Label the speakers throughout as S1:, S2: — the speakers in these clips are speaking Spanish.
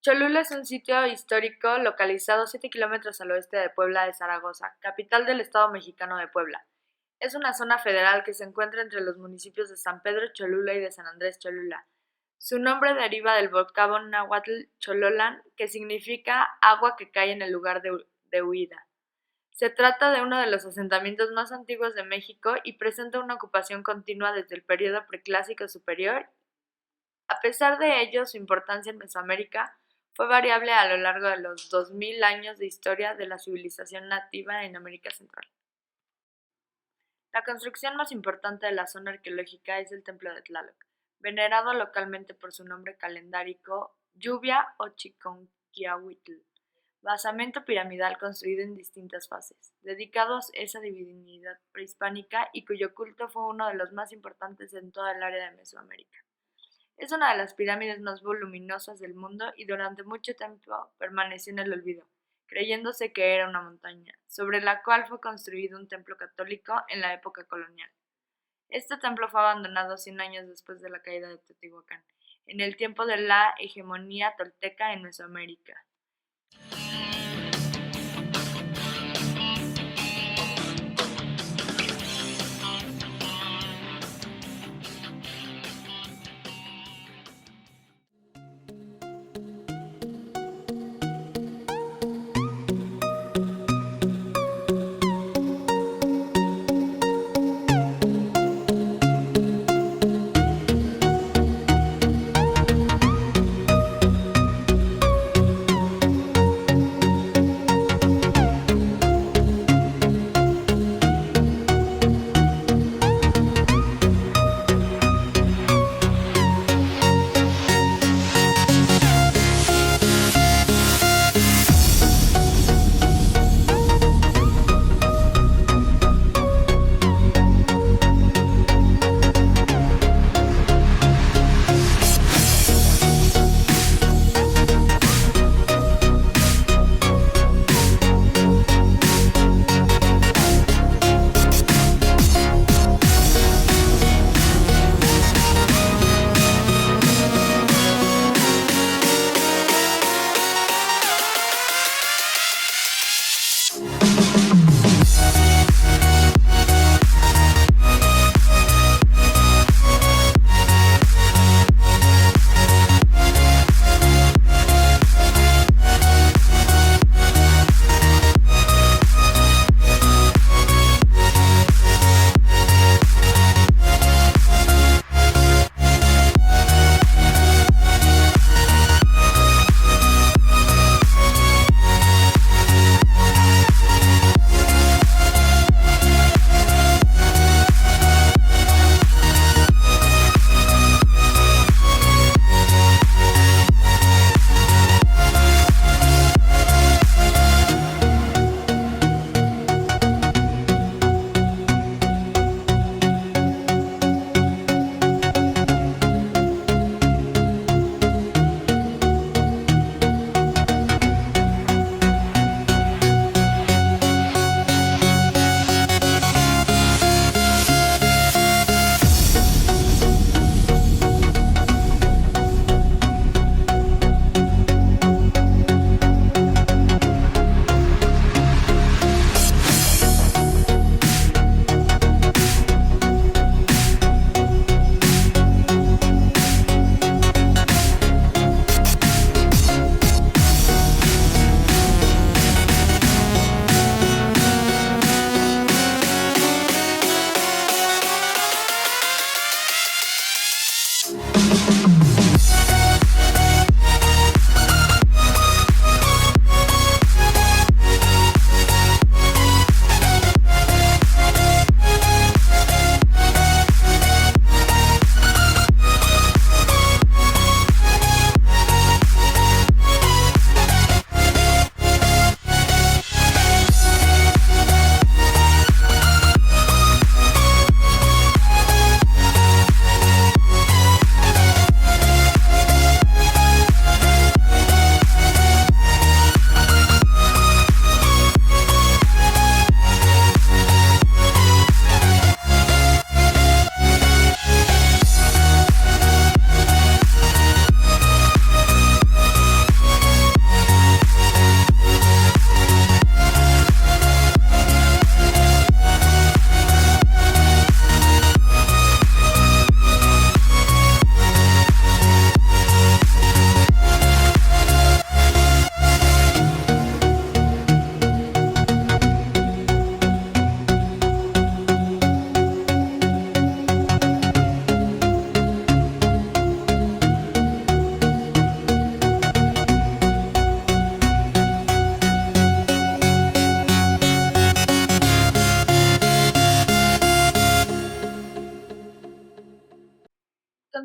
S1: Cholula es un sitio histórico localizado 7 kilómetros al oeste de Puebla de Zaragoza, capital del estado mexicano de Puebla. Es una zona federal que se encuentra entre los municipios de San Pedro Cholula y de San Andrés Cholula. Su nombre deriva del vocablo náhuatl Chololan, que significa agua que cae en el lugar de huida. Se trata de uno de los asentamientos más antiguos de México y presenta una ocupación continua desde el período preclásico superior. A pesar de ello, su importancia en Mesoamérica fue variable a lo largo de los 2000 años de historia de la civilización nativa en América Central. La construcción más importante de la zona arqueológica es el Templo de Tlaloc, venerado localmente por su nombre calendárico Lluvia o Chiconquiahuitl, basamento piramidal construido en distintas fases, dedicado a esa divinidad prehispánica y cuyo culto fue uno de los más importantes en toda el área de Mesoamérica. Es una de las pirámides más voluminosas del mundo y durante mucho tiempo permaneció en el olvido, creyéndose que era una montaña, sobre la cual fue construido un templo católico en la época colonial. Este templo fue abandonado 100 años después de la caída de Teotihuacán, en el tiempo de la hegemonía tolteca en Mesoamérica.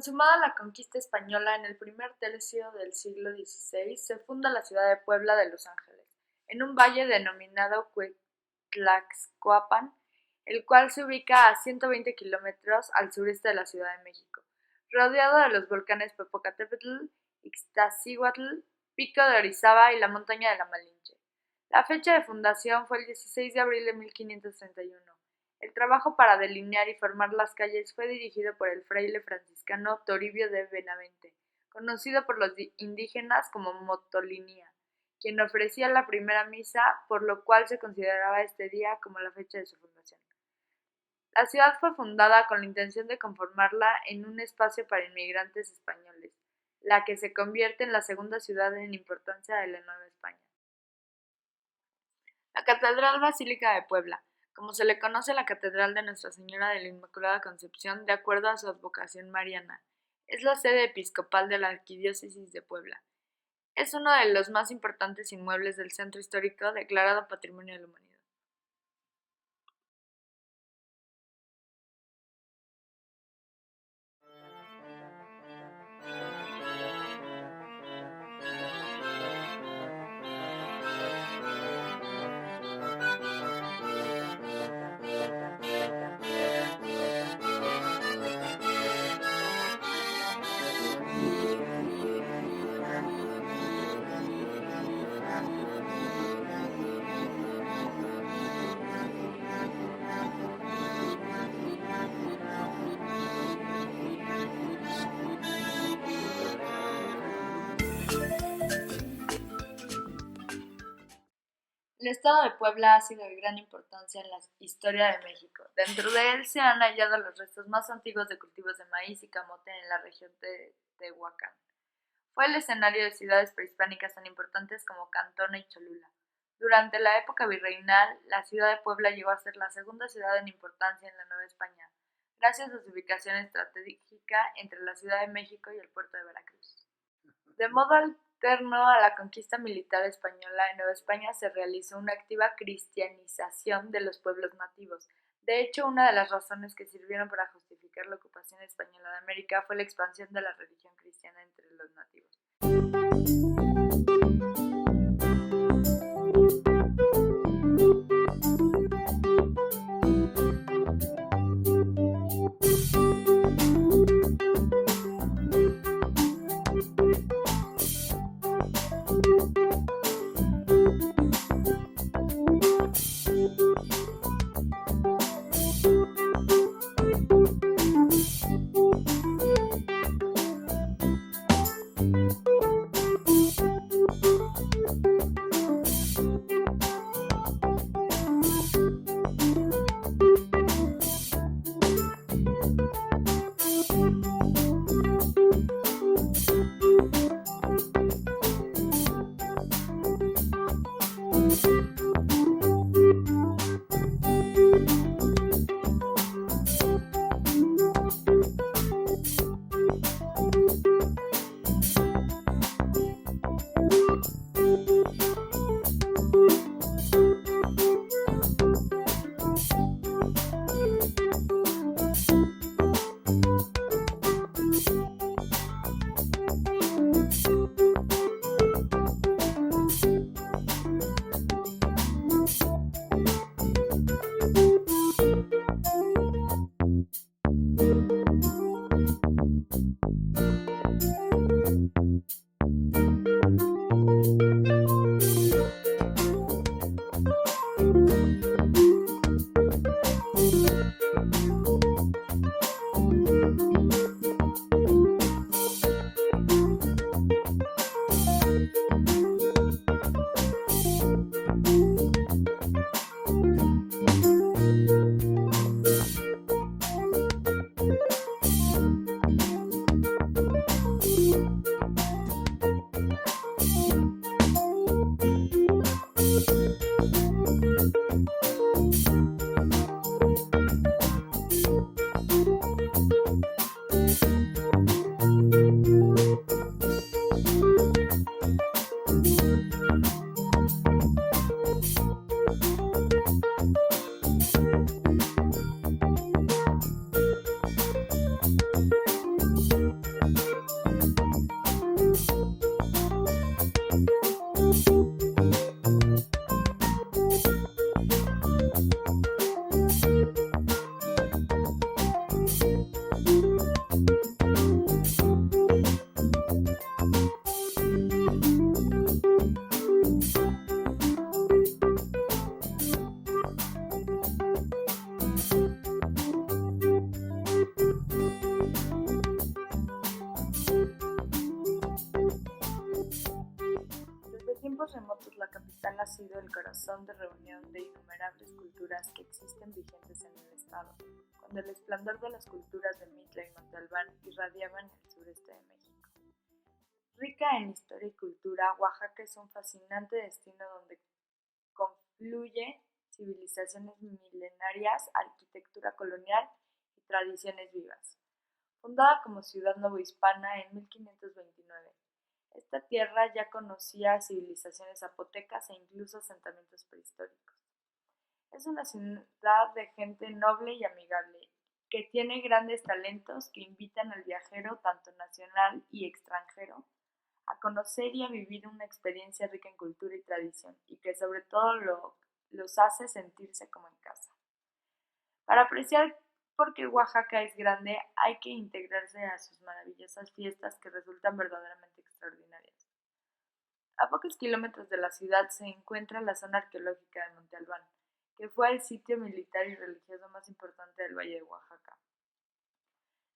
S1: Consumada la conquista española en el primer tercio del siglo XVI, se funda la ciudad de Puebla de Los Ángeles, en un valle denominado Cuitlaxcoapan, el cual se ubica a 120 kilómetros al sureste de la Ciudad de México, rodeado de los volcanes Popocatépetl, Ixtaccíhuatl, Pico de Orizaba y la montaña de la Malinche. La fecha de fundación fue el 16 de abril de 1531. El trabajo para delinear y formar las calles fue dirigido por el fraile franciscano Toribio de Benavente, conocido por los indígenas como Motolinía, quien ofrecía la primera misa, por lo cual se consideraba este día como la fecha de su fundación. La ciudad fue fundada con la intención de conformarla en un espacio para inmigrantes españoles, la que se convierte en la segunda ciudad en importancia de la Nueva España. La Catedral Basílica de Puebla, como se le conoce la Catedral de Nuestra Señora de la Inmaculada Concepción de acuerdo a su advocación mariana, es la sede episcopal de la Arquidiócesis de Puebla. Es uno de los más importantes inmuebles del centro histórico declarado Patrimonio de la Humanidad. El estado de Puebla ha sido de gran importancia en la historia de México. Dentro de él se han hallado los restos más antiguos de cultivos de maíz y camote en la región de Tehuacán. Fue el escenario de ciudades prehispánicas tan importantes como Cantona y Cholula. Durante la época virreinal, la ciudad de Puebla llegó a ser la segunda ciudad en importancia en la Nueva España, gracias a su ubicación estratégica entre la Ciudad de México y el puerto de Veracruz. De modo alterno a la conquista militar española, en Nueva España se realizó una activa cristianización de los pueblos nativos. De hecho, una de las razones que sirvieron para justificar la ocupación española de América fue la expansión de la religión cristiana entre los nativos. tiempos remotos la capital ha sido el corazón de reunión de innumerables culturas que existen vigentes en el estado, cuando el esplendor de las culturas de Mitla y Monte Albán irradiaban el sureste de México. Rica en historia y cultura, Oaxaca es un fascinante destino donde confluye civilizaciones milenarias, arquitectura colonial y tradiciones vivas. Fundada como ciudad novohispana en 1529, esta tierra ya conocía civilizaciones zapotecas e incluso asentamientos prehistóricos. Es una ciudad de gente noble y amigable, que tiene grandes talentos que invitan al viajero, tanto nacional y extranjero, a conocer y a vivir una experiencia rica en cultura y tradición, y que sobre todo los hace sentirse como en casa. Para apreciar por qué Oaxaca es grande, hay que integrarse a sus maravillosas fiestas que resultan verdaderamente extraordinarias. A pocos kilómetros de la ciudad se encuentra la zona arqueológica de Monte Albán, que fue el sitio militar y religioso más importante del Valle de Oaxaca.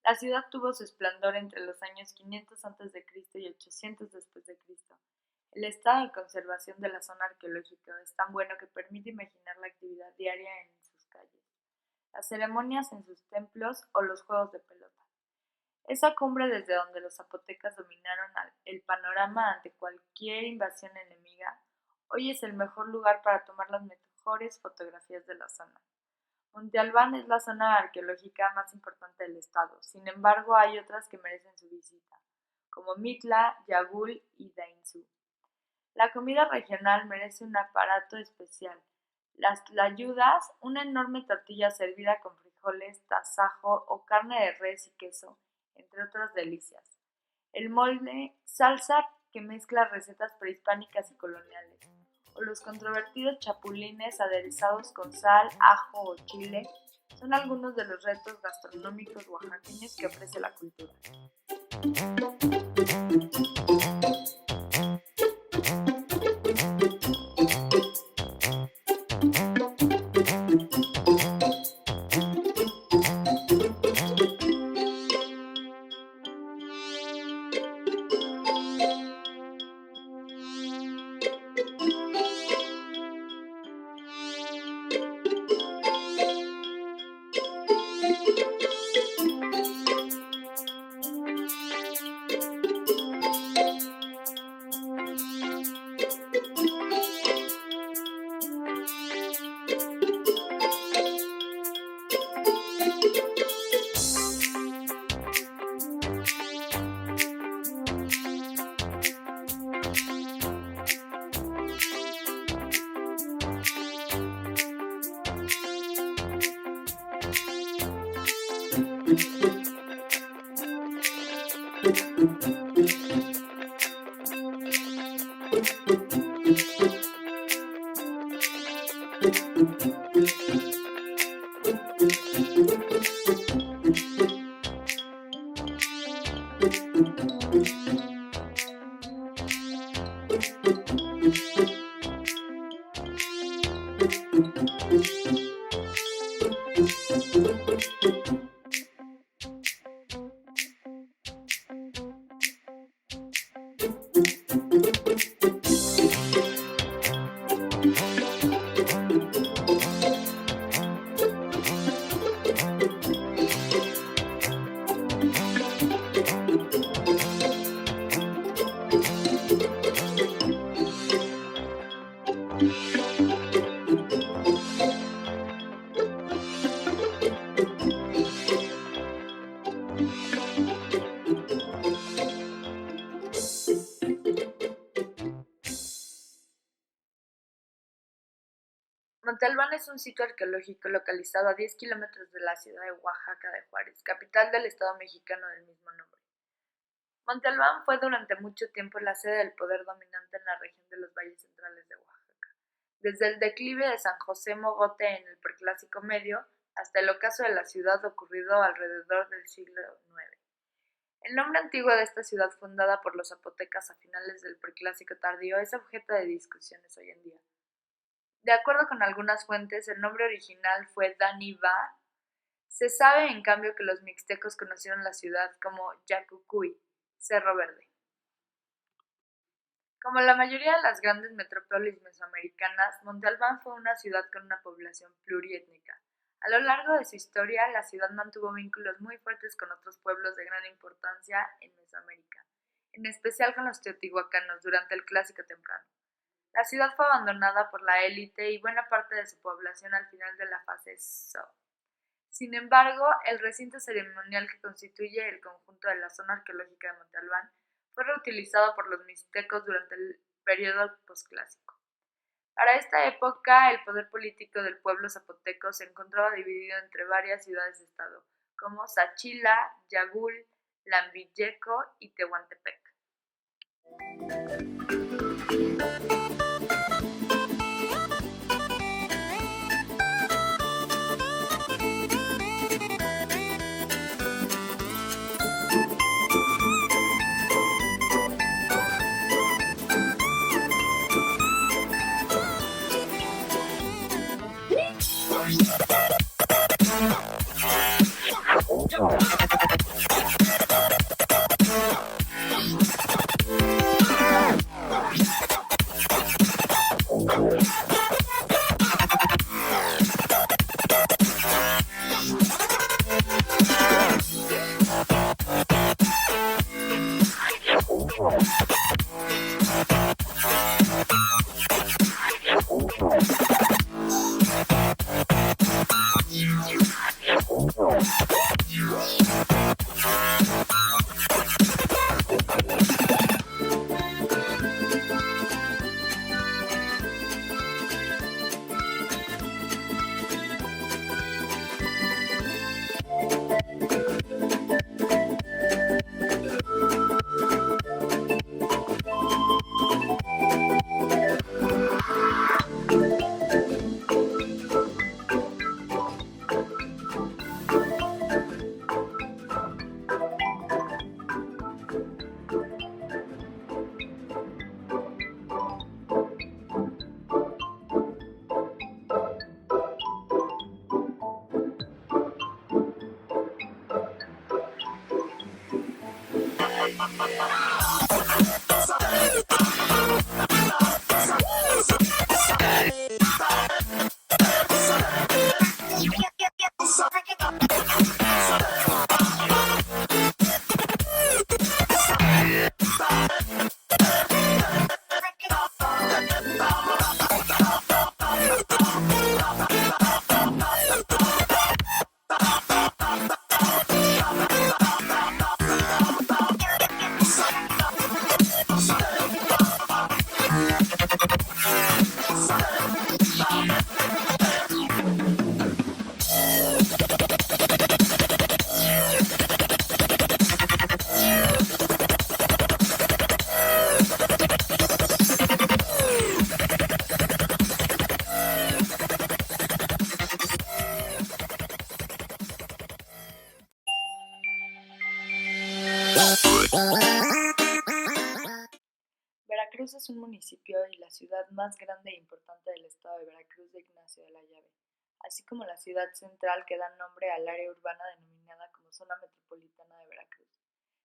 S1: La ciudad tuvo su esplendor entre los años 500 a.C. y 800 después de Cristo. El estado de conservación de la zona arqueológica es tan bueno que permite imaginar la actividad diaria en sus calles, las ceremonias en sus templos o los juegos de pelota. Esa cumbre desde donde los zapotecas dominaron el panorama ante cualquier invasión enemiga, hoy es el mejor lugar para tomar las mejores fotografías de la zona. Monte Albán es la zona arqueológica más importante del estado, sin embargo hay otras que merecen su visita, como Mitla, Yagul y Dainzú. La comida regional merece un aparato especial. Las tlayudas, una enorme tortilla servida con frijoles, tasajo o carne de res y queso, entre otras delicias. El mole, salsa que mezcla recetas prehispánicas y coloniales. O los controvertidos chapulines aderezados con sal, ajo o chile, son algunos de los retos gastronómicos oaxaqueños que ofrece la cultura. Monte Albán es un sitio arqueológico localizado a 10 kilómetros de la ciudad de Oaxaca de Juárez, capital del estado mexicano del mismo nombre. Monte Albán fue durante mucho tiempo la sede del poder dominante en la región de los valles centrales de Oaxaca, desde el declive de San José Mogote en el Preclásico Medio hasta el ocaso de la ciudad ocurrido alrededor del siglo IX. El nombre antiguo de esta ciudad fundada por los zapotecas a finales del Preclásico tardío es objeto de discusiones hoy en día. De acuerdo con algunas fuentes, el nombre original fue Dani-Va. Se sabe, en cambio, que los mixtecos conocieron la ciudad como Yacucuy, Cerro Verde. Como la mayoría de las grandes metrópolis mesoamericanas, Monte Albán fue una ciudad con una población pluriétnica. A lo largo de su historia, la ciudad mantuvo vínculos muy fuertes con otros pueblos de gran importancia en Mesoamérica, en especial con los teotihuacanos durante el Clásico temprano. La ciudad fue abandonada por la élite y buena parte de su población al final de la fase Zhou. Sin embargo, el recinto ceremonial que constituye el conjunto de la zona arqueológica de Monte Albán fue reutilizado por los mixtecos durante el periodo posclásico. Para esta época, el poder político del pueblo zapoteco se encontraba dividido entre varias ciudades-estado, como Sachila, Yagul, Lambiyeco y Tehuantepec. Veracruz es un municipio y la ciudad más grande e importante del estado de Veracruz de Ignacio de la Llave, así como la ciudad central que da nombre al área urbana denominada como Zona Metropolitana de Veracruz.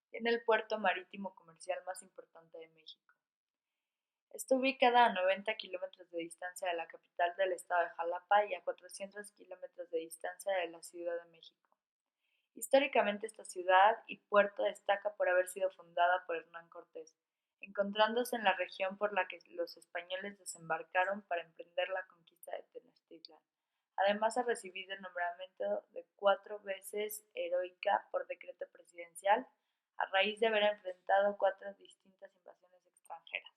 S1: Tiene el puerto marítimo comercial más importante de México. Está ubicada a 90 kilómetros de distancia de la capital del estado de Jalapa y a 400 kilómetros de distancia de la Ciudad de México. Históricamente esta ciudad y puerto destaca por haber sido fundada por Hernán Cortés, encontrándose en la región por la que los españoles desembarcaron para emprender la conquista de Tenochtitlan. Además ha recibido el nombramiento de 4 veces heroica por decreto presidencial, a raíz de haber enfrentado 4 distintas invasiones extranjeras.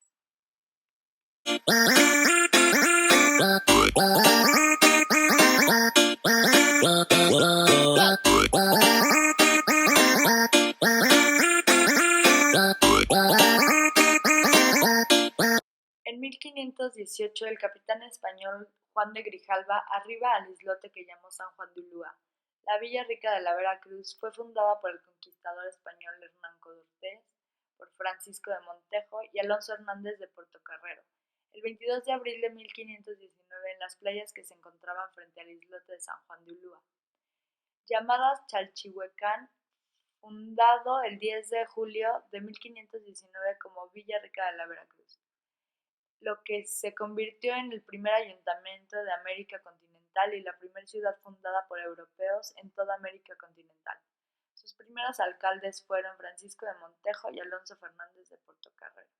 S1: En 1518 el capitán español Juan de Grijalva arriba al islote que llamó San Juan de Ulúa. La villa rica de la Veracruz fue fundada por el conquistador español Hernán Cortés, por Francisco de Montejo y Alonso Hernández de Portocarrero, el 22 de abril de 1519 en las playas que se encontraban frente al islote de San Juan de Ulúa. Llamadas Chalchihuecán, fundado el 10 de julio de 1519 como Villa Rica de la Veracruz. lo que se convirtió en el primer ayuntamiento de América continental y la primera ciudad fundada por europeos en toda América continental. Sus primeros alcaldes fueron Francisco de Montejo y Alonso Fernández de Portocarrero.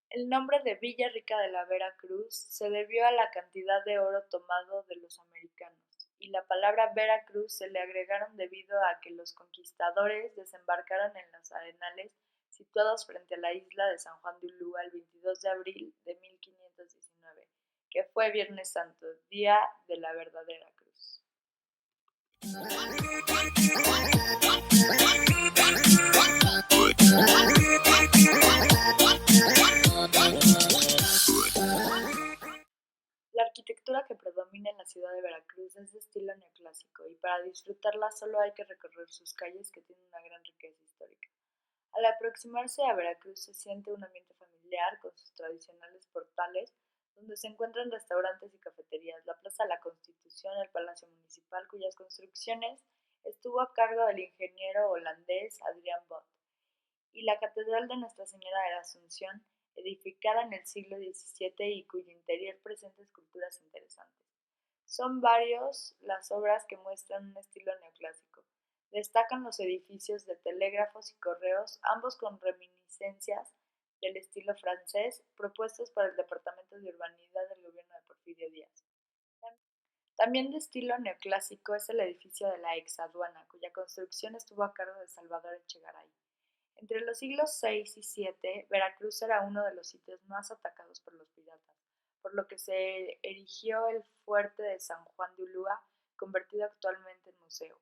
S1: El nombre de Villa Rica de la Veracruz se debió a la cantidad de oro tomado de los americanos, y la palabra Veracruz se le agregaron debido a que los conquistadores desembarcaron en los arenales situados frente a la isla de San Juan de Ulúa el 22 de abril de 1519, que fue Viernes Santo, día de la verdadera cruz. La arquitectura que predomina en la ciudad de Veracruz es de estilo neoclásico y para disfrutarla solo hay que recorrer sus calles que tienen una gran riqueza histórica. Al aproximarse a Veracruz se siente un ambiente familiar con sus tradicionales portales donde se encuentran restaurantes y cafeterías, la Plaza de la Constitución, el Palacio Municipal, cuyas construcciones estuvo a cargo del ingeniero holandés Adrian Bot, y la Catedral de Nuestra Señora de la Asunción, edificada en el siglo XVII y cuyo interior presenta esculturas interesantes. Son varios las obras que muestran un estilo neoclásico. Destacan los edificios de telégrafos y correos, ambos con reminiscencias del estilo francés, propuestos por el Departamento de Urbanidad del gobierno de Porfirio Díaz. También de estilo neoclásico es el edificio de la exaduana, cuya construcción estuvo a cargo de Salvador Echegaray. Entre los siglos VI y VII, Veracruz era uno de los sitios más atacados por los piratas, por lo que se erigió el fuerte de San Juan de Ulúa, convertido actualmente en museo.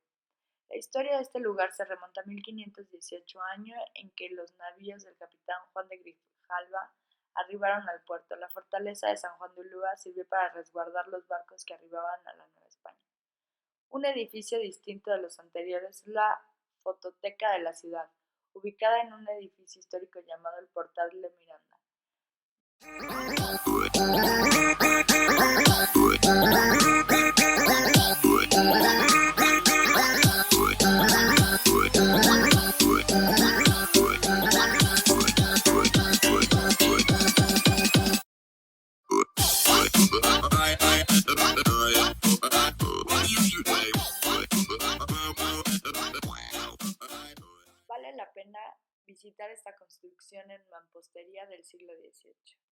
S1: La historia de este lugar se remonta a 1518, año en que los navíos del capitán Juan de Grijalva arribaron al puerto. La fortaleza de San Juan de Ulúa sirvió para resguardar los barcos que arribaban a la Nueva España. Un edificio distinto de los anteriores es la fototeca de la ciudad, ubicada en un edificio histórico llamado el Portal de Miranda. Vale la pena visitar esta construcción en mampostería del siglo XVIII.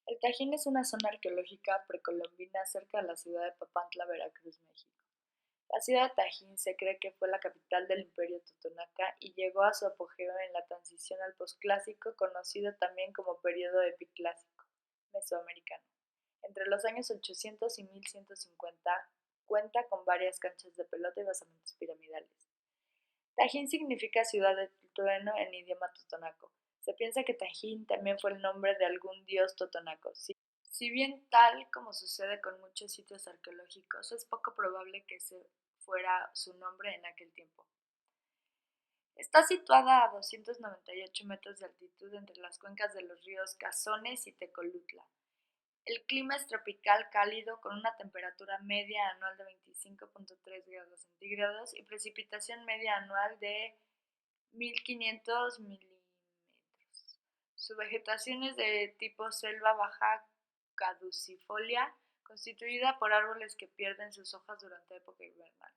S1: El Tajín es una zona arqueológica precolombina cerca de la ciudad de Papantla, Veracruz, México. La ciudad de Tajín se cree que fue la capital del Imperio Totonaca y llegó a su apogeo en la transición al posclásico, conocido también como periodo epiclásico mesoamericano. Entre los años 800 y 1150 cuenta con varias canchas de pelota y basamentos piramidales. Tajín significa ciudad de trueno en idioma totonaco. Se piensa que Tajín también fue el nombre de algún dios totonaco. Si bien tal como sucede con muchos sitios arqueológicos, es poco probable que ese fuera su nombre en aquel tiempo. Está situada a 298 metros de altitud entre las cuencas de los ríos Cazones y Tecolutla. El clima es tropical cálido con una temperatura media anual de 25.3 grados centígrados y precipitación media anual de 1500 milímetros. Su vegetación es de tipo selva baja caducifolia, constituida por árboles que pierden sus hojas durante la época invernal.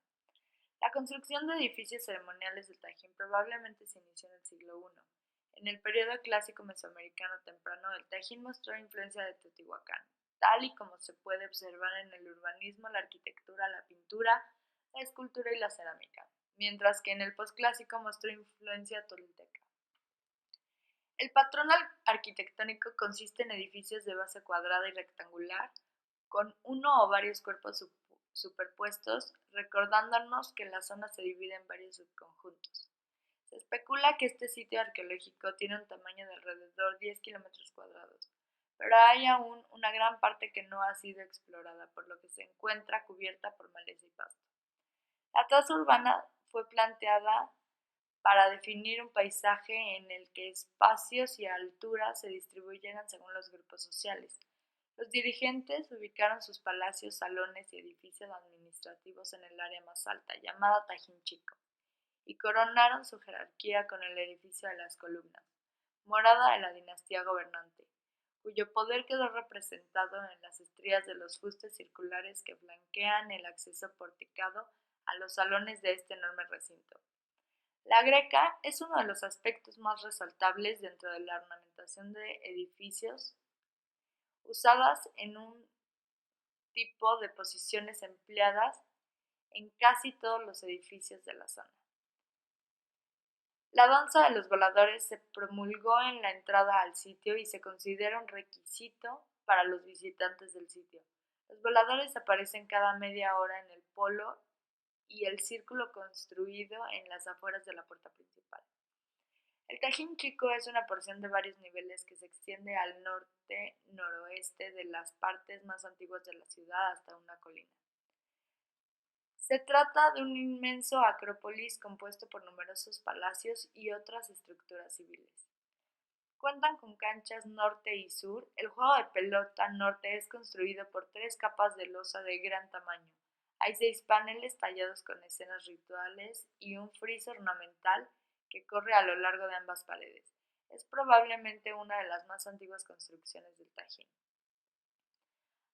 S1: La construcción de edificios ceremoniales del Tajín probablemente se inició en el siglo I. En el periodo clásico mesoamericano temprano, el Tajín mostró influencia de Teotihuacán, tal y como se puede observar en el urbanismo, la arquitectura, la pintura, la escultura y la cerámica, mientras que en el posclásico mostró influencia tolteca. El patrón arquitectónico consiste en edificios de base cuadrada y rectangular, con uno o varios cuerpos superpuestos, recordándonos que la zona se divide en varios subconjuntos. Se especula que este sitio arqueológico tiene un tamaño de alrededor 10 kilómetros cuadrados, pero hay aún una gran parte que no ha sido explorada, por lo que se encuentra cubierta por maleza y pasto. La traza urbana fue planteada para definir un paisaje en el que espacios y alturas se distribuyeran según los grupos sociales. Los dirigentes ubicaron sus palacios, salones y edificios administrativos en el área más alta, llamada Tajín Chico, y coronaron su jerarquía con el edificio de las columnas, morada de la dinastía gobernante, cuyo poder quedó representado en las estrías de los fustes circulares que flanquean el acceso porticado a los salones de este enorme recinto. La greca es uno de los aspectos más resaltables dentro de la ornamentación de edificios, usadas en un tipo de posiciones empleadas en casi todos los edificios de la zona. La danza de los voladores se promulgó en la entrada al sitio y se considera un requisito para los visitantes del sitio. Los voladores aparecen cada media hora en el polo y el círculo construido en las afueras de la puerta principal. El Tajín Chico es una porción de varios niveles que se extiende al norte-noroeste de las partes más antiguas de la ciudad hasta una colina. Se trata de un inmenso acrópolis compuesto por numerosos palacios y otras estructuras civiles. Cuentan con canchas norte y sur. El juego de pelota norte es construido por 3 capas de losa de gran tamaño. Hay 6 paneles tallados con escenas rituales y un friso ornamental que corre a lo largo de ambas paredes. Es probablemente una de las más antiguas construcciones del Tajín.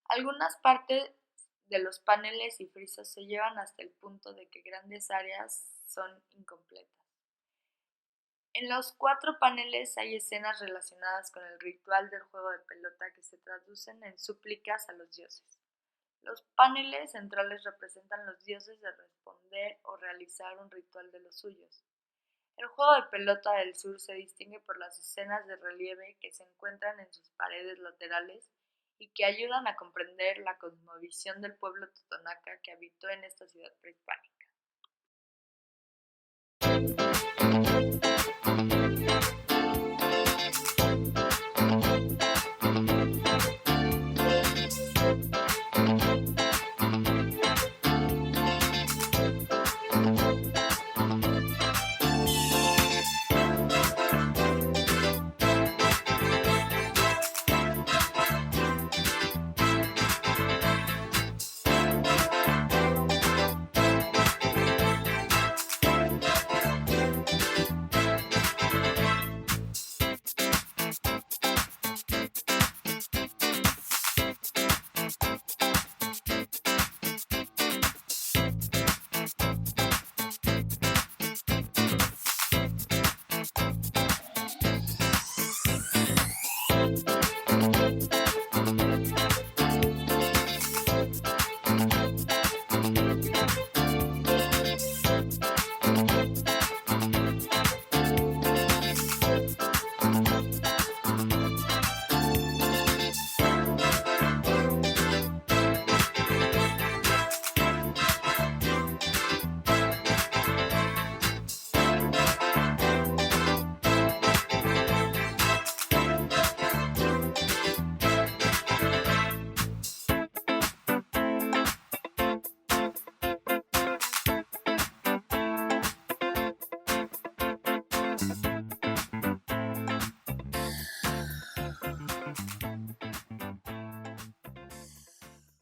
S1: Algunas partes de los paneles y frisos se llevan hasta el punto de que grandes áreas son incompletas. En los 4 paneles hay escenas relacionadas con el ritual del juego de pelota que se traducen en súplicas a los dioses. Los paneles centrales representan los dioses de responder o realizar un ritual de los suyos. El juego de pelota del sur se distingue por las escenas de relieve que se encuentran en sus paredes laterales y que ayudan a comprender la cosmovisión del pueblo totonaca que habitó en esta ciudad prehispánica.